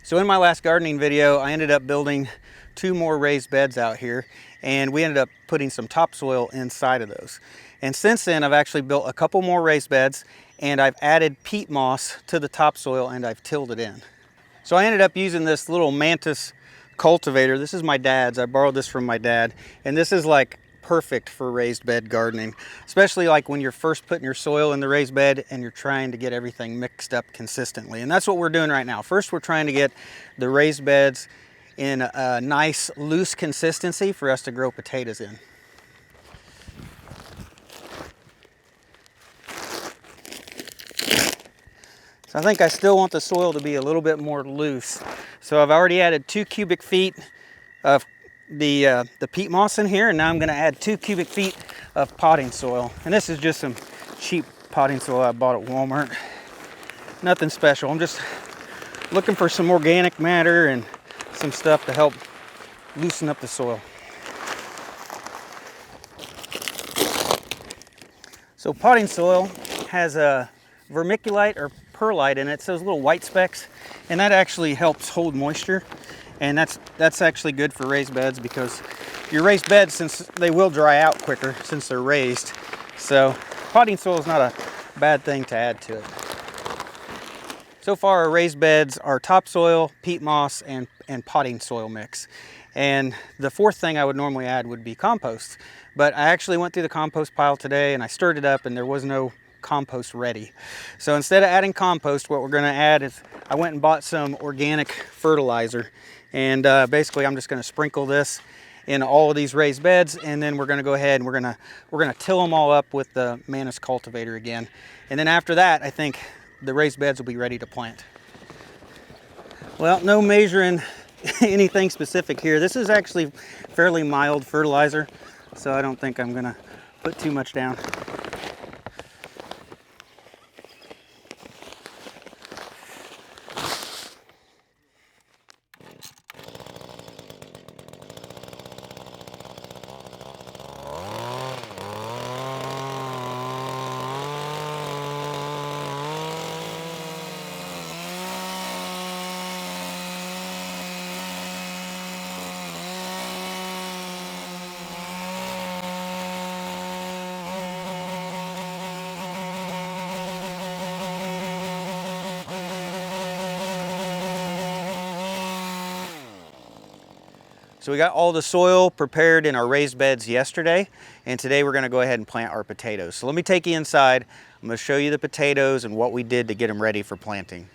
So in my last gardening video, I ended up building 2 more raised beds out here, and we ended up putting some topsoil inside of those. And since then, I've actually built a couple more raised beds, and I've added peat moss to the topsoil and I've tilled it in. So I ended up using this little Mantis cultivator. This is my dad's. I borrowed this from my dad, and this is like perfect for raised bed gardening, especially like when you're first putting your soil in the raised bed and you're trying to get everything mixed up consistently. And that's what we're doing right now. First, we're trying to get the raised beds in a nice loose consistency for us to grow potatoes in. So I think I still want the soil to be a little bit more loose. So I've already added 2 cubic feet of the peat moss in here, and now I'm going to add 2 cubic feet of potting soil. And this is just some cheap potting soil I bought at Walmart. Nothing special. I'm just looking for some organic matter and some stuff to help loosen up the soil. So potting soil has a vermiculite or perlite in it, so those little white specks, and that actually helps hold moisture. And that's actually good for raised beds, because your raised beds, since they will dry out quicker since they're raised, so potting soil is not a bad thing to add to it. So far, our raised beds are topsoil, peat moss, and potting soil mix. And the fourth thing I would normally add would be compost. But I actually went through the compost pile today and I stirred it up, and there was no compost ready. So instead of adding compost, what we're going to add is I went and bought some organic fertilizer. And basically, I'm just going to sprinkle this in all of these raised beds, and then we're going to go ahead and we're going to till them all up with the Mantis cultivator again. And then after that, I think the raised beds will be ready to plant. Well, no measuring anything specific here. This is actually fairly mild fertilizer, so I don't think I'm going to put too much down. So we got all the soil prepared in our raised beds yesterday, and today we're going to go ahead and plant our potatoes. So let me take you inside. I'm going to show you the potatoes and what we did to get them ready for planting.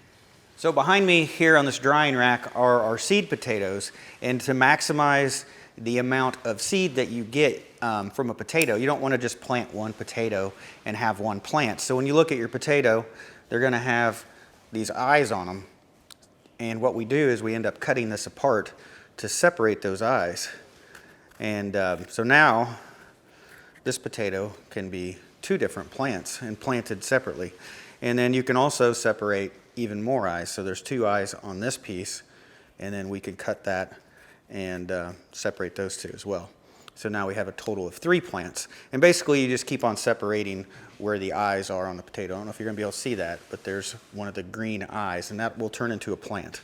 So behind me here on this drying rack are our seed potatoes, and to maximize the amount of seed that you get from a potato, you don't want to just plant one potato and have one plant. So when you look at your potato, they're going to have these eyes on them, and what we do is we end up cutting this apart to separate those eyes. And so now this potato can be 2 different plants and planted separately. And then you can also separate even more eyes. So there's 2 eyes on this piece, and then we could cut that and separate those 2 as well. So now we have a total of 3 plants. And basically you just keep on separating where the eyes are on the potato. I don't know if you're gonna be able to see that, but there's one of the green eyes, and that will turn into a plant.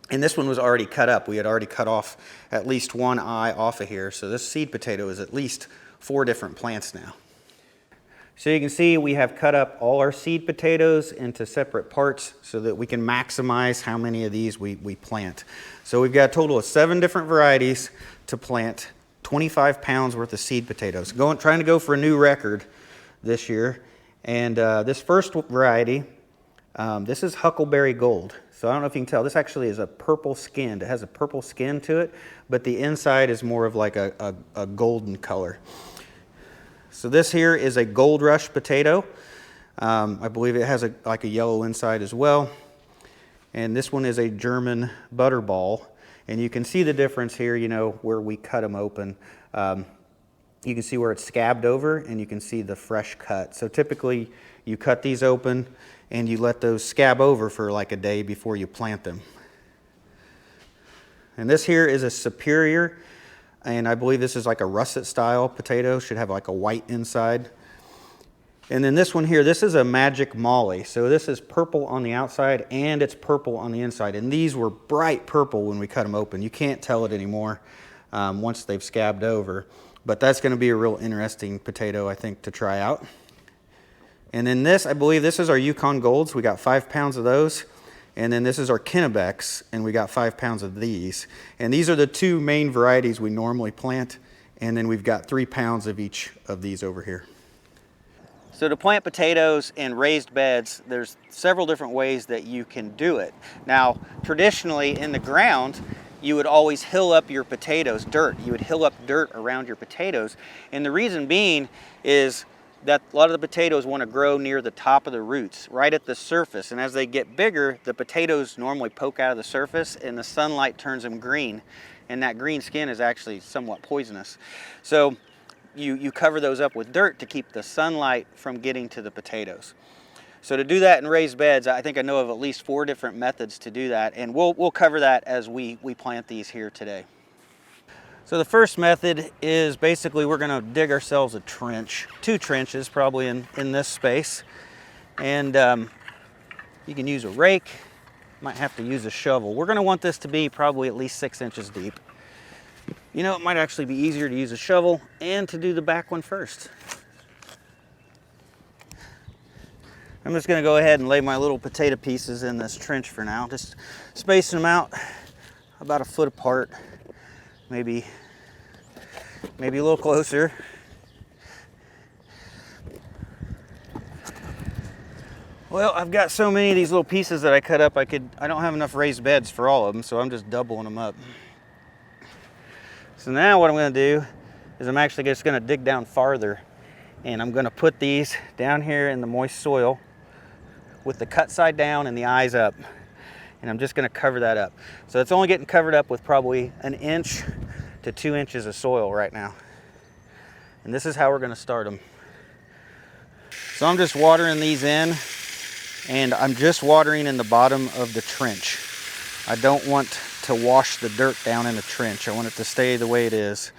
And this one was already cut up. We had already cut off at least 1 eye off of here. So this seed potato is at least 4 different plants now. So you can see we have cut up all our seed potatoes into separate parts so that we can maximize how many of these we plant. So we've got a total of 7 different varieties to plant 25 pounds worth of seed potatoes. Trying to go for a new record this year. And this first variety, this is Huckleberry Gold. So I don't know if you can tell, this actually is a purple skin. It has a purple skin to it, but the inside is more of like a golden color. So this here is a Gold Rush potato. I believe it has like a yellow inside as well. And this one is a German Butterball. And you can see the difference here, you know, where we cut them open. You can see where it's scabbed over, and you can see the fresh cut. So typically you cut these open and you let those scab over for like a day before you plant them. And this here is a Superior, and I believe this is like a russet style potato. Should have like a white inside. And then this one here, this is a Magic Molly. So this is purple on the outside and it's purple on the inside. And these were bright purple when we cut them open. You can't tell it anymore once they've scabbed over. But that's going to be a real interesting potato, I think, to try out. And then this, I believe this is our Yukon Golds. We got 5 pounds of those. And then this is our Kennebecks, and we got 5 pounds of these. And these are the 2 main varieties we normally plant. And then we've got 3 pounds of each of these over here. So to plant potatoes in raised beds, there's several different ways that you can do it. Now, traditionally in the ground, you would always hill up your potatoes, dirt. You would hill up dirt around your potatoes. And the reason being is that a lot of the potatoes want to grow near the top of the roots, right at the surface. And as they get bigger, the potatoes normally poke out of the surface and the sunlight turns them green. And that green skin is actually somewhat poisonous. So you cover those up with dirt to keep the sunlight from getting to the potatoes. So to do that in raised beds, I think I know of at least 4 different methods to do that, and we'll cover that as we plant these here today. So the first method is basically we're going to dig ourselves a trench, 2 trenches probably in this space, and you can use a rake, might have to use a shovel. We're going to want this to be probably at least 6 inches deep. You know, it might actually be easier to use a shovel and to do the back one first. I'm just going to go ahead and lay my little potato pieces in this trench for now, just spacing them out about 1 foot apart, maybe a little closer. Well, I've got so many of these little pieces that I cut up, I don't have enough raised beds for all of them, so I'm just doubling them up. So now what I'm going to do is I'm actually just going to dig down farther, and I'm going to put these down here in the moist soil with the cut side down and the eyes up, and I'm just going to cover that up. So it's only getting covered up with probably 1 inch to 2 inches of soil right now. And this is how we're going to start them. So I'm just watering these in, and I'm just watering in the bottom of the trench. I don't want to wash the dirt down in the trench. I want it to stay the way it is.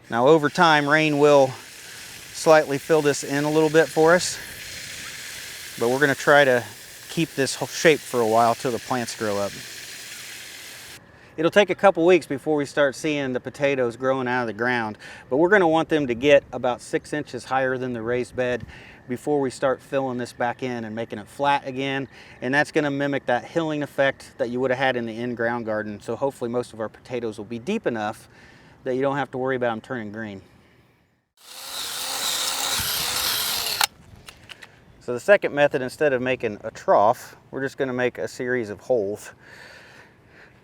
Now over time, rain will slightly fill this in a little bit for us, but we're going to try to keep this shape for a while till the plants grow up. It'll take a couple weeks before we start seeing the potatoes growing out of the ground, but we're going to want them to get about 6 inches higher than the raised bed before we start filling this back in and making it flat again. And that's going to mimic that hilling effect that you would have had in the in-ground garden. So hopefully most of our potatoes will be deep enough that you don't have to worry about them turning green. So the second method, instead of making a trough, we're just going to make a series of holes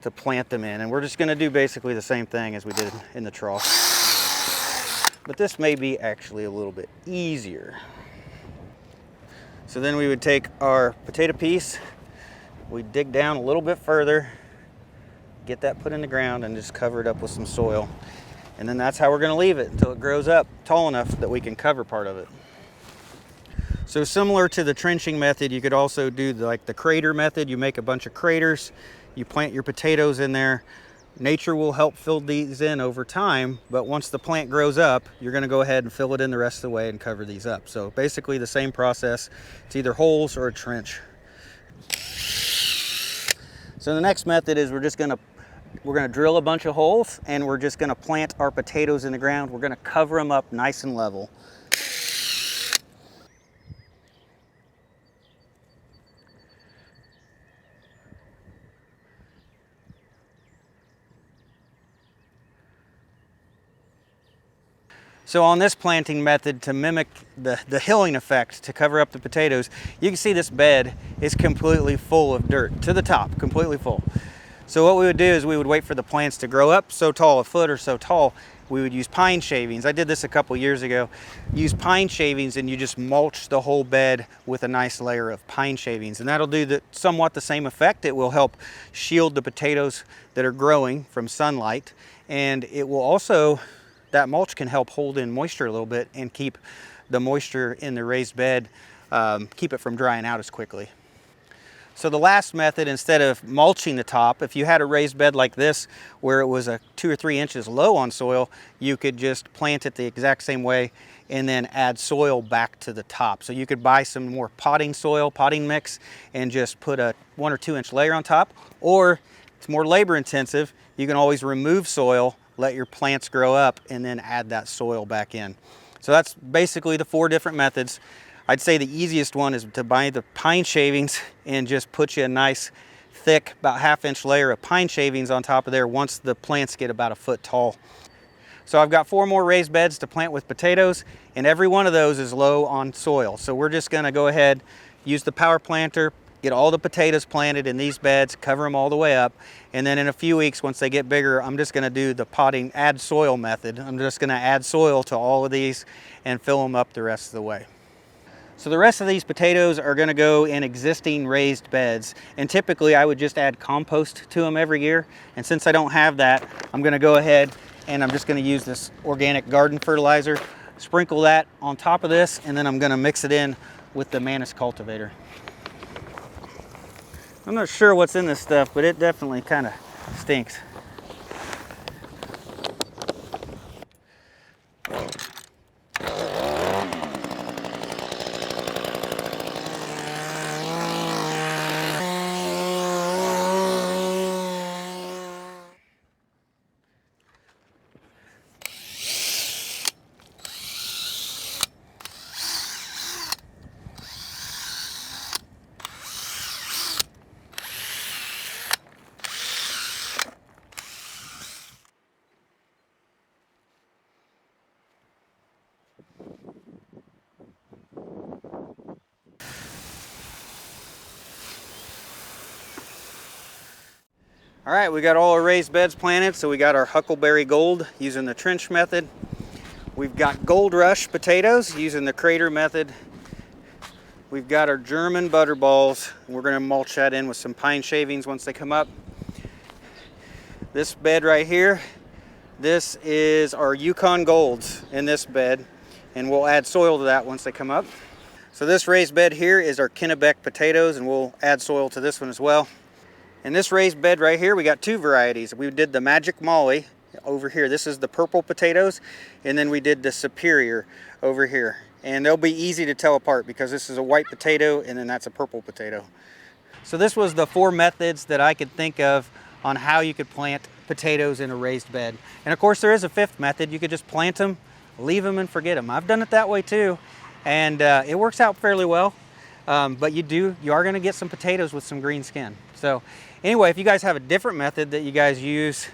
to plant them in. And we're just going to do basically the same thing as we did in the trough. But this may be actually a little bit easier. So then we would take our potato piece, we dig down a little bit further, get that put in the ground, and just cover it up with some soil. And then that's how we're going to leave it until it grows up tall enough that we can cover part of it. So similar to the trenching method, you could also do like the crater method. You make a bunch of craters, you plant your potatoes in there. Nature will help fill these in over time, but once the plant grows up, you're going to go ahead and fill it in the rest of the way and cover these up. So basically the same process. It's either holes or a trench. So the next method is we're going to drill a bunch of holes, and we're just going to plant our potatoes in the ground. We're going to cover them up nice and level. So on this planting method, to mimic the hilling effect to cover up the potatoes, you can see this bed is completely full of dirt to the top, completely full. So what we would do is we would wait for the plants to grow up so tall, 1 foot or so tall. We would use pine shavings. I did this a couple years ago. Use pine shavings, and you just mulch the whole bed with a nice layer of pine shavings. And that'll do somewhat the same effect. It will help shield the potatoes that are growing from sunlight. And it will also, that mulch can help hold in moisture a little bit and keep the moisture in the raised bed, keep it from drying out as quickly. So the last method, instead of mulching the top, if you had a raised bed like this where it was 2 or 3 inches low on soil, you could just plant it the exact same way and then add soil back to the top. So you could buy some more potting soil, potting mix, and just put a 1 or 2 inch layer on top. Or it's more labor intensive, you can always remove soil, let your plants grow up, and then add that soil back in. So that's basically the 4 different methods. I'd say the easiest one is to buy the pine shavings and just put you a nice thick, about 1/2 inch layer of pine shavings on top of there once the plants get about 1 foot tall. So I've got 4 more raised beds to plant with potatoes, and every one of those is low on soil. So we're just gonna go ahead, use the power planter, get all the potatoes planted in these beds, cover them all the way up, and then in a few weeks, once they get bigger, I'm just gonna do the potting add soil method. I'm just gonna add soil to all of these and fill them up the rest of the way. So the rest of these potatoes are gonna go in existing raised beds, and typically I would just add compost to them every year. And since I don't have that, I'm gonna go ahead and I'm just gonna use this organic garden fertilizer, sprinkle that on top of this, and then I'm gonna mix it in with the Manus cultivator. I'm not sure what's in this stuff, but it definitely kind of stinks. All right, we got all our raised beds planted. So we got our Huckleberry Gold using the trench method. We've got Gold Rush potatoes using the crater method. We've got our German butterballs. We're gonna mulch that in with some pine shavings once they come up. This bed right here, this is our Yukon Golds in this bed, and we'll add soil to that once they come up. So this raised bed here is our Kennebec potatoes, and we'll add soil to this one as well. In this raised bed right here, we got 2 varieties. We did the Magic Molly over here. This is the purple potatoes, and then we did the Superior over here. And they'll be easy to tell apart because this is a white potato and then that's a purple potato. So this was the 4 methods that I could think of on how you could plant potatoes in a raised bed. And of course there is a 5th method. You could just plant them, leave them, and forget them. I've done it that way too, and it works out fairly well. But you are going to get some potatoes with some green skin. So anyway, if you guys have a different method that you guys use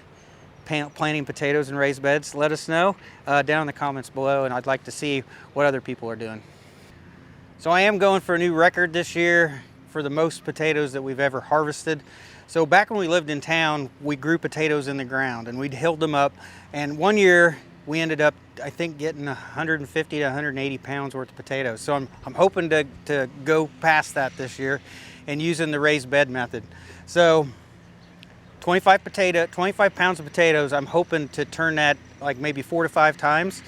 planting potatoes in raised beds, let us know down in the comments below, and I'd like to see what other people are doing. So I am going for a new record this year for the most potatoes that we've ever harvested. So back when we lived in town, we grew potatoes in the ground and we'd hilled them up, and one year we ended up, I think, getting 150 to 180 pounds worth of potatoes. So I'm hoping to go past that this year and using the raised bed method. So 25 pounds of potatoes, I'm hoping to turn that like maybe 4 to 5 times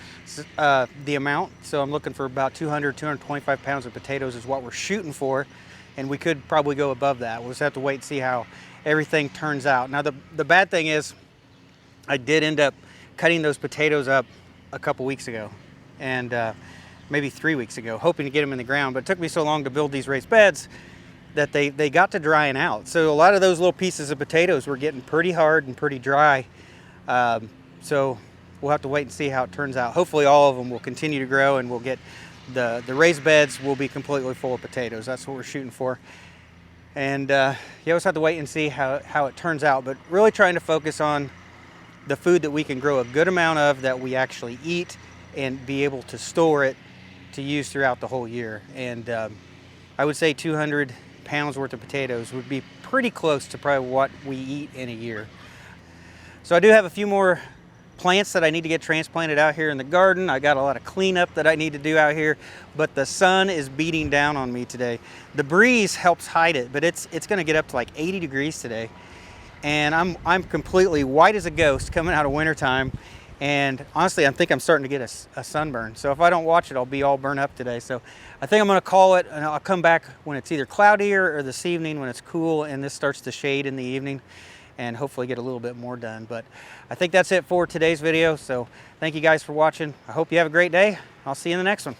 the amount. So I'm looking for about 225 pounds of potatoes is what we're shooting for. And we could probably go above that. We'll just have to wait and see how everything turns out. Now the bad thing is I did end up cutting those potatoes up a couple weeks ago, and maybe 3 weeks ago, hoping to get them in the ground. But it took me so long to build these raised beds that they got to drying out. So a lot of those little pieces of potatoes were getting pretty hard and pretty dry. So we'll have to wait and see how it turns out. Hopefully all of them will continue to grow, and we'll get the raised beds will be completely full of potatoes. That's what we're shooting for. And you always have to wait and see how it turns out, but really trying to focus on the food that we can grow a good amount of that we actually eat and be able to store it to use throughout the whole year. And I would say 200 pounds worth of potatoes would be pretty close to probably what we eat in a year. So I do have a few more plants that I need to get transplanted out here in the garden. I got a lot of cleanup that I need to do out here, but the sun is beating down on me today. The breeze helps hide it, but it's gonna get up to like 80 degrees today. And I'm completely white as a ghost coming out of wintertime, And honestly, I think I'm starting to get a sunburn. So if I don't watch it, I'll be all burnt up today. So I think I'm gonna call it, and I'll come back when it's either cloudier or this evening when it's cool and this starts to shade in the evening, and hopefully get a little bit more done. But I think that's it for today's video. So thank you guys for watching. I hope you have a great day. I'll see you in the next one.